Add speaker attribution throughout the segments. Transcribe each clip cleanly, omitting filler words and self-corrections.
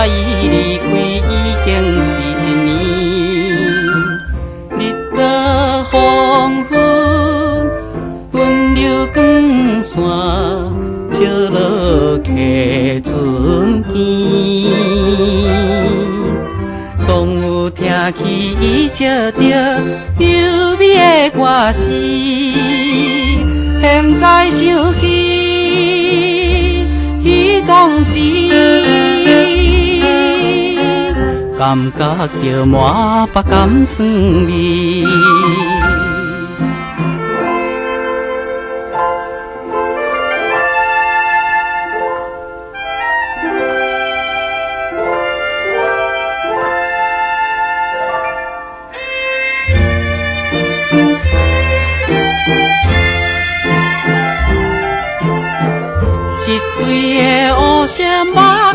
Speaker 1: 伊离开已经是一年。日落黄昏，温柔光线照落溪船边，总有听起伊唱着幽美的歌词，现在想起彼当时，感觉着满腹甘酸味。一对的乌色目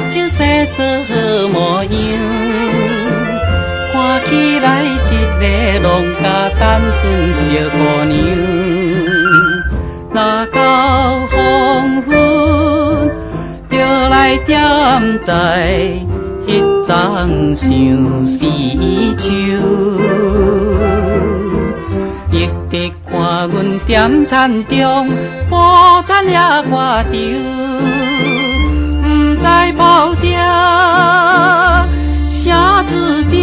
Speaker 1: 睭生做好模样，看起来一个农家单纯小姑娘。若到黄昏，就来点在迄丛相思树。一直看阮点餐中，布餐也外场，不知跑着啥主张，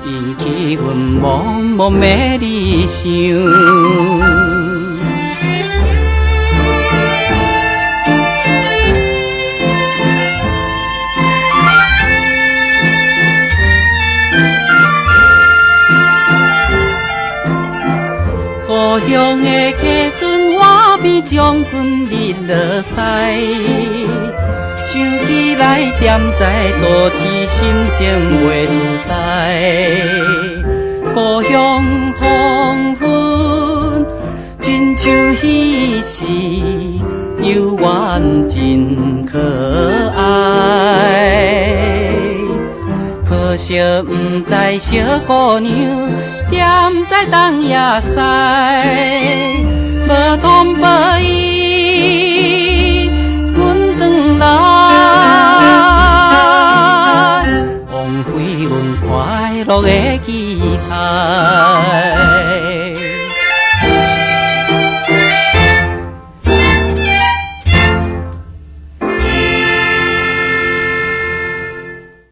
Speaker 1: 引起阮茫茫的理想。故乡的溪船岸边，将军日落西，想起来点在多市，心情袂自在。故乡黄昏，亲像彼时悠远真可爱。可惜不知小姑娘点在东野西，无通报伊，阮转来，枉费阮快乐的期待。